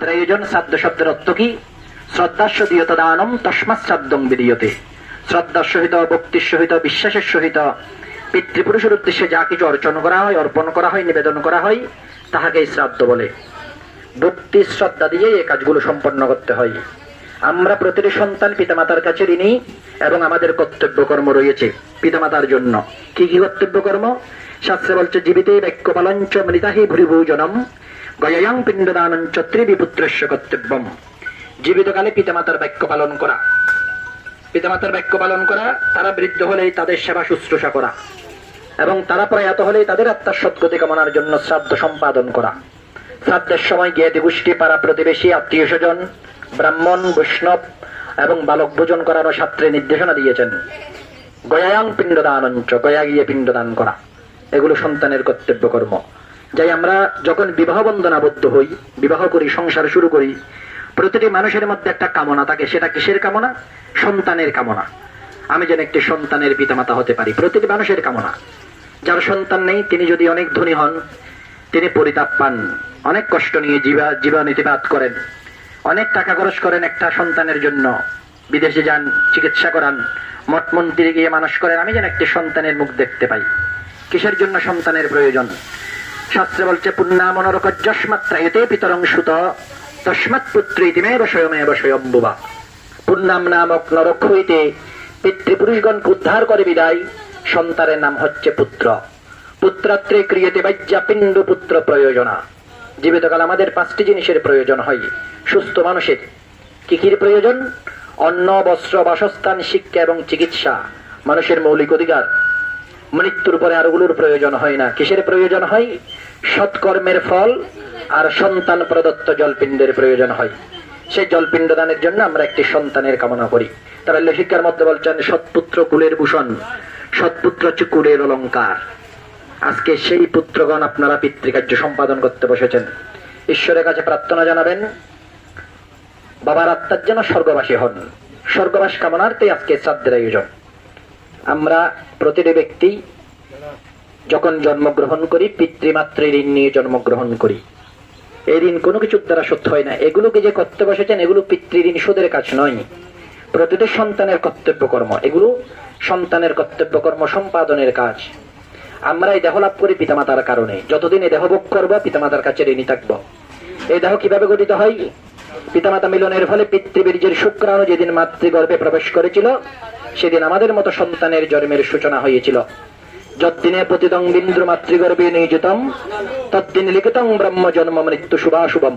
ত্রয়োজন শ্রাদ্ধ শব্দের অর্থ কি? শ্রদ্ধাস্য দিয়ত দানম তস্মাৎ শ্রাদ্ধং বিদীয়তে। শ্রদ্ধার সহিত, ভক্তির সহিত, বিশ্বাসের সহিত পিতৃপুরুষের উদ্দেশ্যে যা কিছু অর্চন করা হয়, অর্পণ করা হয়, নিবেদন করা হয়, তাহাকেই শ্রাদ্ধ বলে। ভক্তি শ্রদ্ধা দিয়ে এই কাজগুলো সম্পন্ন করতে হয়। আমরা প্রতিটি সন্তান পিতামাতার কাছে ঋণী এবং আমাদের কর্তব্য কর্ম রয়েছে পিতামাতার জন্য। কি কি কর্তব্য কর্ম? শাস্ত্রে বলছে, জীবিতে বাক্য পালঞ্চ মৃতাহি ভূরিভূজনম গয়ায়াং পিণ্ডদানঞ্চ ত্রিবিপুত্রস্য কর্তব্যম। জীবিতকালে পিতামাতার বাক্য পালন করা, পিতামাতার বাক্য পালন করা, তারা বৃদ্ধ হলেই তাদের সেবা শুশ্রূষা করা, এবং তারা প্রয়াত হলেই তাদের আত্মার সদ্গতি কামনার জন্য শ্রাদ্ধ সম্পাদন করা। শ্রাদ্ধের সময় জ্ঞাতি গোষ্ঠী, পাড়া প্রতিবেশী, আত্মীয় স্বজন, ব্রাহ্মণ, বৈষ্ণব এবং বালক ভোজন করারও শাস্ত্রে নির্দেশনা দিয়েছেন। গয়ায়াং পিণ্ডদানঞ্চ, গয়া গিয়ে পিণ্ডদান করা, এগুলো সন্তানের কর্তব্য কর্ম। যাই আমরা যখন বিবাহ বন্ধনে আবদ্ধ হই, বিবাহ করি, সংসার শুরু করি, প্রতিটি মানুষের মধ্যে একটা কামনা থাকে। সেটা কিসের কামনা? সন্তানের কামনা। আমি যেন একটি সন্তানের পিতামাতা হতে পারি, প্রতিটি মানুষের কামনা। যার সন্তান নেই তিনি যদি অনেক ধনী হন, তিনি পরিতাপ পান, অনেক কষ্ট নিয়ে জীবন ইতিবাদ করেন, অনেক টাকা খরচ করেন একটা সন্তানের জন্য, বিদেশে যান, চিকিৎসা করান, মঠ মন্দিরে গিয়ে মানুষ করেন। আমি যেন একটি সন্তানের মুখ দেখতে পাই। কিসের জন্য সন্তানের প্রয়োজন? শাস্ত্রে বলছে, পুণ্যামনরকজ্জস্মাত্রায়তে পিতরং সুত তস্মাৎ পুত্র ইতিমেব স্বয়মেব স্বয়ম্ভুবা। পুণ্যাম নামক নরক হইতে পিতৃপুরুষগণকে উদ্ধার করে বিদায়, সন্তানের নাম হচ্ছে পুত্র। পুত্রাত্রে ক্রিয়তে বাজ্যা পিণ্ড পুত্র প্রয়োজনা। জীবিতকাল আমাদের 5টি জিনিসের প্রয়োজন হয় সুস্থ মানুষের। কি কি প্রয়োজন? অন্ন, বস্ত্র, বাসস্থান, শিক্ষা এবং চিকিৎসা মানুষের মৌলিক অধিকার। মৃত্যুর পরে আরগুলোর প্রয়োজন হয় না। কিসের প্রয়োজন হয়? সৎকর্মের ফল আর সন্তান প্রদত্ত জলপিণ্ডের প্রয়োজন হয়। সেই জলপিণ্ড দানের জন্য আমরা একটি সন্তানের কামনা করি। তাহলে শিক্ষার মধ্যে বলছেন, সৎপুত্র কুলের ভূষণ, সৎপুত্র হচ্ছে কুলের অলঙ্কার। আজকে সেই পুত্রগণ আপনারা পিতৃকার্য সম্পাদন করতে বসেছেন। ঈশ্বরের কাছে প্রার্থনা জানাবেন, বাবার আত্মার যেন স্বর্গবাসী হন। স্বর্গবাস কামনার্থে আজকে শ্রাদ্ধের আয়োজন। আমরা প্রতিটি ব্যক্তি যখন জন্মগ্রহণ করি, পিতৃমাতৃ ঋণ নিয়ে জন্মগ্রহণ করি। এই ঋণ কোনো কিছুর দ্বারা শোধ হয় না। এগুলোকে যে করতে বসেছেন, এগুলো পিতৃ ঋণ শোধের কাজ নয়, প্রতিটি সন্তানের কর্তব্য কর্ম। এগুলো সন্তানের কর্তব্য কর্ম সম্পাদনের কাজ। আমরা এই দেহ লাভ করি পিতামাতার কারণে। যতদিন এই দেহ ভোগ করবো, পিতামাতার কাছে ঋণী থাকবো। এই দেহ কিভাবে গঠিত হয়? পিতামাতা মিলনের ফলে পিতৃবীর্যের শুক্রাণু যেদিন মাতৃগর্ভে প্রবেশ করেছিল, সেদিন আমাদের মতো সন্তানের জন্মের সূচনা হয়েছিল। যদ্দিনে পতিতং বিন্দু মাতৃগর্ভে নিয়োজিতম তদ্দিন লিখিতং ব্রহ্ম জন্ম মৃত্যু শুভাশুভম।